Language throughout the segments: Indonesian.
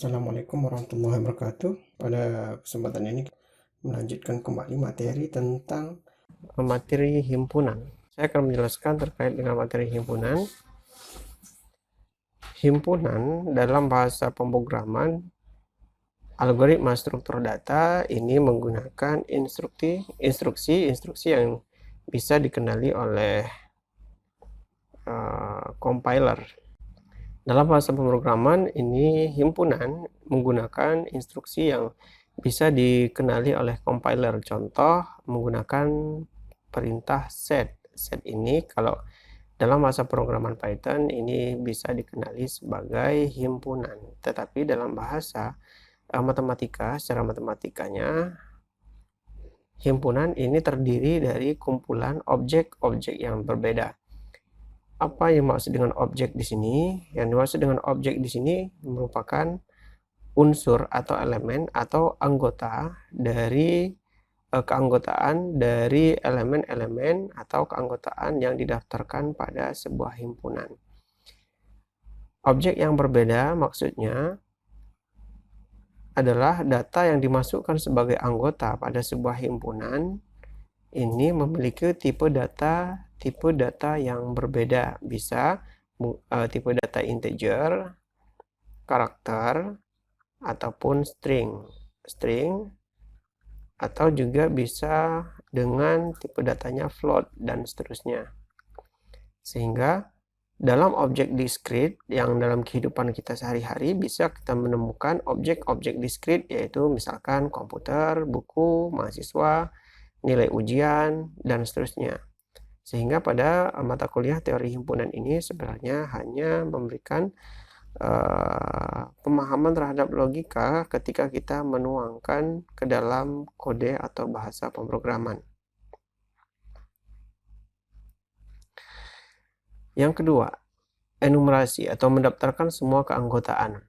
Assalamualaikum warahmatullahi wabarakatuh. Pada kesempatan ini melanjutkan kembali materi tentang materi himpunan. Saya akan menjelaskan terkait dengan materi himpunan. Himpunan dalam bahasa pemrograman algoritma struktur data ini menggunakan instruksi yang bisa dikenali oleh compiler. Dalam bahasa pemrograman ini himpunan menggunakan instruksi yang bisa dikenali oleh compiler. Contoh menggunakan perintah set. Set ini kalau dalam bahasa pemrograman Python ini bisa dikenali sebagai himpunan. Tetapi dalam bahasa matematika, secara matematikanya himpunan ini terdiri dari kumpulan objek-objek yang berbeda. Apa yang dimaksud dengan objek di sini? Yang dimaksud dengan objek di sini merupakan unsur atau elemen atau anggota dari keanggotaan dari elemen-elemen atau keanggotaan yang didaftarkan pada sebuah himpunan. Objek yang berbeda maksudnya adalah data yang dimasukkan sebagai anggota pada sebuah himpunan ini memiliki tipe data yang berbeda. Bisa tipe data integer, karakter, ataupun string, atau juga bisa dengan tipe datanya float dan seterusnya. Sehingga dalam objek discrete yang dalam kehidupan kita sehari-hari bisa kita menemukan objek-objek discrete, yaitu misalkan komputer, buku, mahasiswa, nilai ujian, dan seterusnya. Sehingga pada mata kuliah teori himpunan ini sebenarnya hanya memberikan pemahaman terhadap logika ketika kita menuangkan ke dalam kode atau bahasa pemrograman. Yang kedua, enumerasi atau mendaftarkan semua keanggotaan.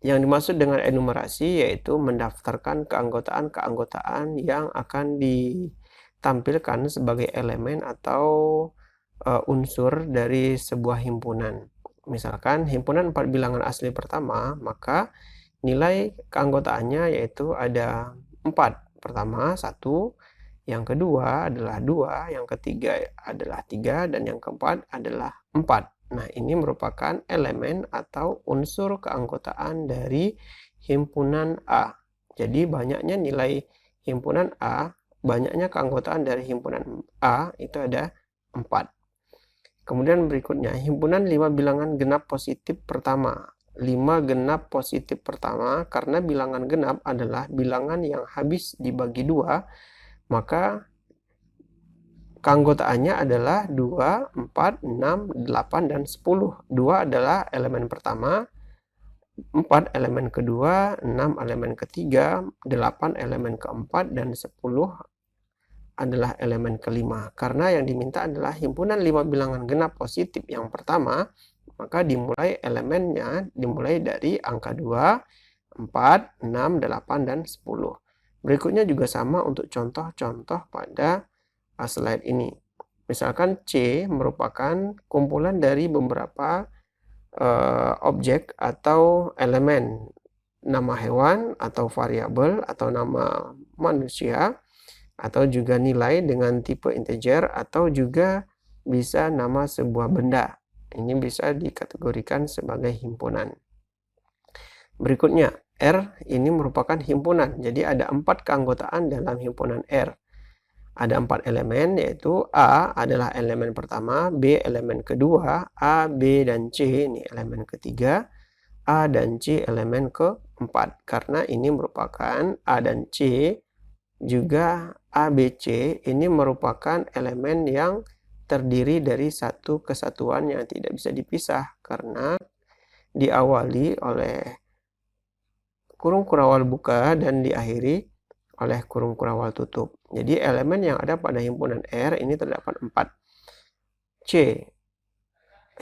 Yang dimaksud dengan enumerasi yaitu mendaftarkan keanggotaan-keanggotaan yang akan ditampilkan sebagai elemen atau unsur dari sebuah himpunan. Misalkan himpunan 4 bilangan asli pertama, maka nilai keanggotaannya yaitu ada 4. Pertama 1, yang kedua adalah 2, yang ketiga adalah 3, dan yang keempat adalah 4. Nah, ini merupakan elemen atau unsur keanggotaan dari himpunan A. Jadi, banyaknya nilai himpunan A, banyaknya keanggotaan dari himpunan A itu ada 4. Kemudian berikutnya, himpunan 5 bilangan genap positif pertama. 5 genap positif pertama, karena bilangan genap adalah bilangan yang habis dibagi 2, maka keanggotaannya adalah 2, 4, 6, 8, dan 10. 2 adalah elemen pertama, 4 elemen kedua, 6 elemen ketiga, 8 elemen keempat, dan 10 adalah elemen kelima. Karena yang diminta adalah himpunan 5 bilangan genap positif yang pertama, maka elemennya dimulai dari angka 2, 4, 6, 8, dan 10. Berikutnya juga sama untuk contoh-contoh pada slide ini. Misalkan C merupakan kumpulan dari beberapa objek atau elemen, nama hewan atau variabel atau nama manusia, atau juga nilai dengan tipe integer, atau juga bisa nama sebuah benda. Ini bisa dikategorikan sebagai himpunan. Berikutnya, R ini merupakan himpunan. Jadi ada 4 keanggotaan dalam himpunan R. Ada 4 elemen, yaitu A adalah elemen pertama, B elemen kedua, A, B, dan C ini elemen ketiga, A dan C elemen keempat. Karena ini merupakan A dan C juga A, B, C ini merupakan elemen yang terdiri dari satu kesatuan yang tidak bisa dipisah karena diawali oleh kurung kurawal buka dan diakhiri oleh kurung kurawal tutup. Jadi elemen yang ada pada himpunan R ini terdapat 4. C.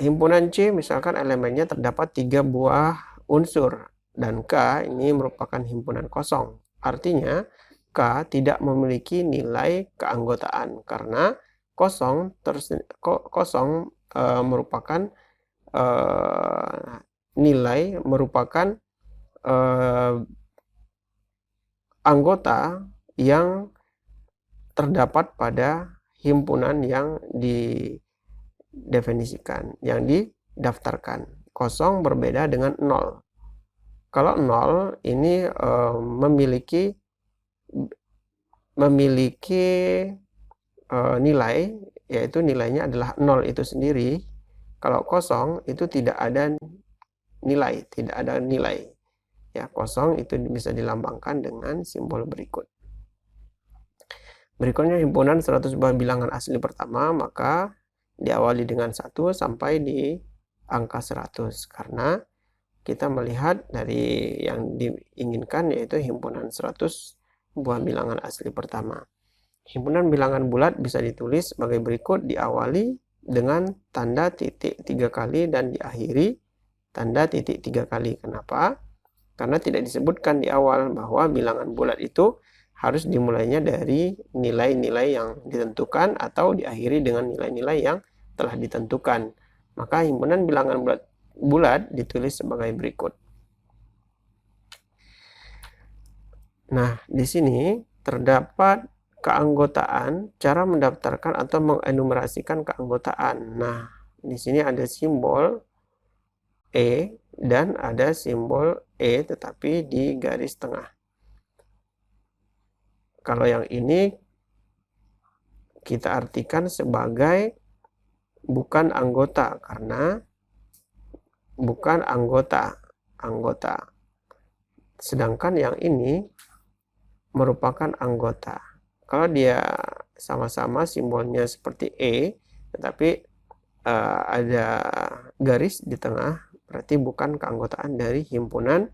Himpunan C misalkan elemennya terdapat 3 buah unsur. Dan K ini merupakan himpunan kosong. Artinya K tidak memiliki nilai keanggotaan karena kosong merupakan nilai merupakan anggota yang terdapat pada himpunan yang didefinisikan, yang didaftarkan. Kosong berbeda dengan 0. Kalau 0 ini memiliki nilai, yaitu nilainya adalah 0 itu sendiri. Kalau kosong itu tidak ada nilai, Ya, kosong itu bisa dilambangkan dengan simbol berikut. Berikutnya himpunan 100 buah bilangan asli pertama, maka diawali dengan 1 sampai di angka 100. Karena kita melihat dari yang diinginkan yaitu himpunan 100 buah bilangan asli pertama. Himpunan bilangan bulat bisa ditulis sebagai berikut, diawali dengan tanda titik 3 kali dan diakhiri tanda titik 3 kali. Kenapa? Karena tidak disebutkan di awal bahwa bilangan bulat itu harus dimulainya dari nilai-nilai yang ditentukan atau diakhiri dengan nilai-nilai yang telah ditentukan. Maka himpunan bilangan bulat ditulis sebagai berikut. Nah, di sini terdapat keanggotaan, cara mendaftarkan atau mengenumerasikan keanggotaan. Nah, di sini ada simbol E dan ada simbol E tetapi di garis tengah. Kalau yang ini kita artikan sebagai bukan anggota karena bukan anggota. Sedangkan yang ini merupakan anggota. Kalau dia sama-sama simbolnya seperti E tetapi ada garis di tengah, berarti bukan keanggotaan dari himpunan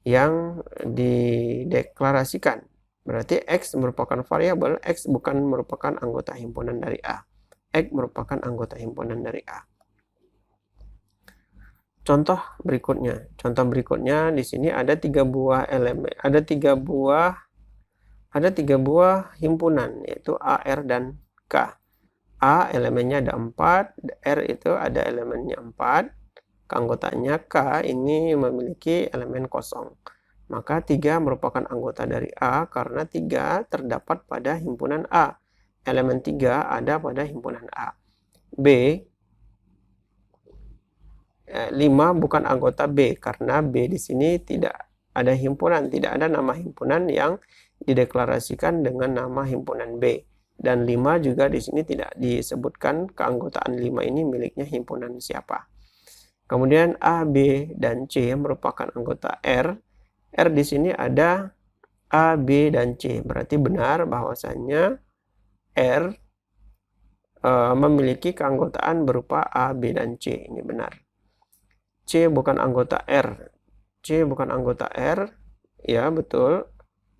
yang dideklarasikan. Berarti X merupakan variabel, X bukan merupakan anggota himpunan dari A. X merupakan anggota himpunan dari A. Contoh berikutnya di sini ada 3 buah elemen, ada 3 buah himpunan yaitu A, R, dan K. A elemennya ada 4, R itu ada elemennya 4, keanggotaannya K ini memiliki elemen kosong. Maka 3 merupakan anggota dari A karena 3 terdapat pada himpunan A. Elemen 3 ada pada himpunan A. B, 5 bukan anggota B karena B di sini tidak ada himpunan, tidak ada nama himpunan yang dideklarasikan dengan nama himpunan B. Dan 5 juga di sini tidak disebutkan keanggotaan 5 ini miliknya himpunan siapa. Kemudian A, B, dan C merupakan anggota R. R di sini ada A, B, dan C. Berarti benar bahwasannya R memiliki keanggotaan berupa A, B, dan C. Ini benar. C bukan anggota R. C bukan anggota R. Ya, betul.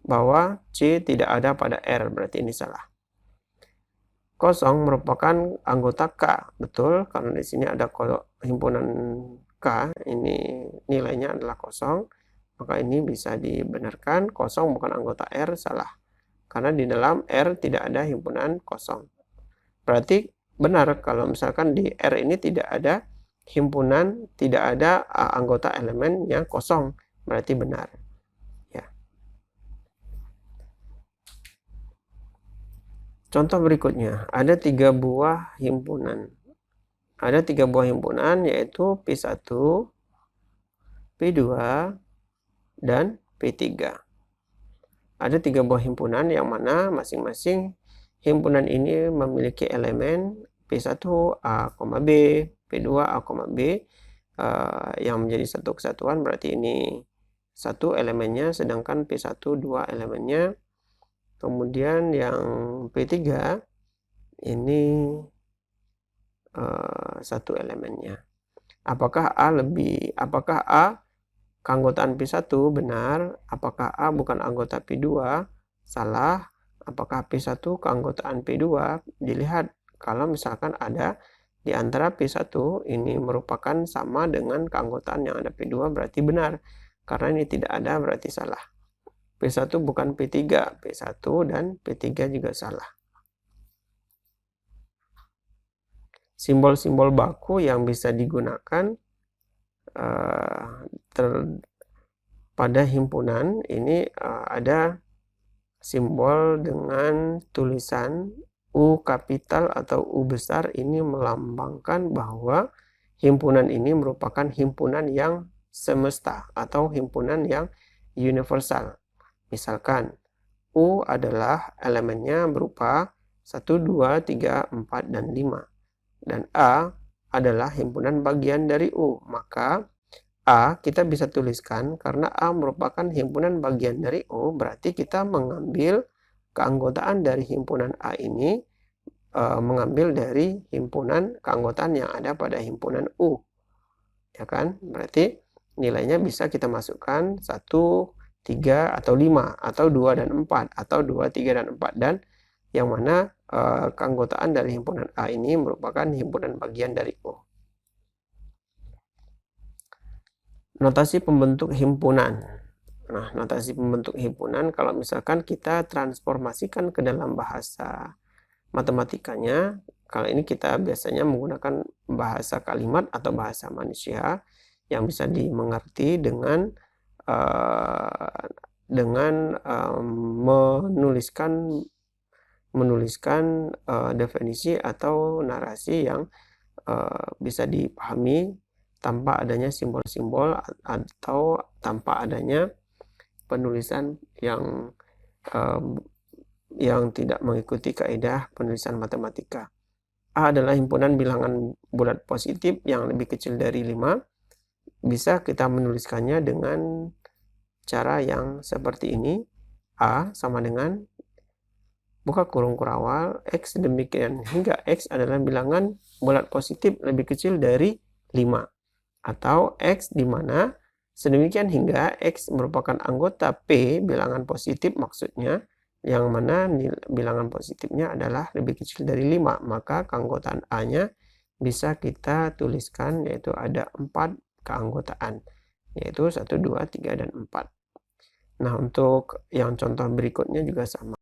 Bahwa C tidak ada pada R. Berarti ini salah. Kosong merupakan anggota K. Betul, karena di sini ada himpunan K. Ini nilainya adalah kosong. Maka ini bisa dibenarkan. Kosong bukan anggota R. Salah. Karena di dalam R tidak ada himpunan kosong. Berarti benar kalau misalkan di R ini tidak ada himpunan, tidak ada anggota elemen yang kosong. Berarti benar. Contoh berikutnya, ada 3 buah himpunan. Ada 3 buah himpunan yaitu P1, P2, dan P3. Ada 3 buah himpunan yang mana masing-masing himpunan ini memiliki elemen P1 A, B, P2 A, B yang menjadi satu kesatuan, berarti ini 1 elemennya, sedangkan P1 2 elemennya. Kemudian yang P3 ini 1 elemennya. Apakah A keanggotaan P1? Benar. Apakah A bukan anggota P2? Salah. Apakah P1 keanggotaan P2? Dilihat kalau misalkan ada di antara P1 ini merupakan sama dengan keanggotaan yang ada P2, berarti benar. Karena ini tidak ada, berarti salah. P1 bukan P3, P1 dan P3 juga salah. Simbol-simbol baku yang bisa digunakan pada himpunan ini ada simbol dengan tulisan U kapital atau U besar. Ini melambangkan bahwa himpunan ini merupakan himpunan yang semesta atau himpunan yang universal. Misalkan U adalah elemennya berupa 1, 2, 3, 4, dan 5. Dan A adalah himpunan bagian dari U. Maka A kita bisa tuliskan karena A merupakan himpunan bagian dari U, berarti kita mengambil keanggotaan dari himpunan A ini mengambil dari himpunan keanggotaan yang ada pada himpunan U. Ya kan? Berarti nilainya bisa kita masukkan 1, 3, atau 5, atau 2 dan 4, atau 2, 3, dan 4, dan yang mana keanggotaan dari himpunan A ini merupakan himpunan bagian dari U. Notasi pembentuk himpunan. Nah, notasi pembentuk himpunan kalau misalkan kita transformasikan ke dalam bahasa matematikanya, kalau ini kita biasanya menggunakan bahasa kalimat atau bahasa manusia yang bisa dimengerti dengan menuliskan definisi atau narasi yang bisa dipahami tanpa adanya simbol-simbol atau tanpa adanya penulisan yang tidak mengikuti kaidah penulisan matematika. A adalah himpunan bilangan bulat positif yang lebih kecil dari 5. Bisa kita menuliskannya dengan cara yang seperti ini. A sama dengan buka kurung kurawal X demikian hingga X adalah bilangan bulat positif lebih kecil dari 5. Atau X di mana sedemikian hingga X merupakan anggota P bilangan positif, maksudnya yang mana bilangan positifnya adalah lebih kecil dari 5. Maka keanggotaan A-nya bisa kita tuliskan, yaitu ada 4 keanggotaan, yaitu 1, 2, 3, dan 4. Nah, untuk yang contoh berikutnya juga sama.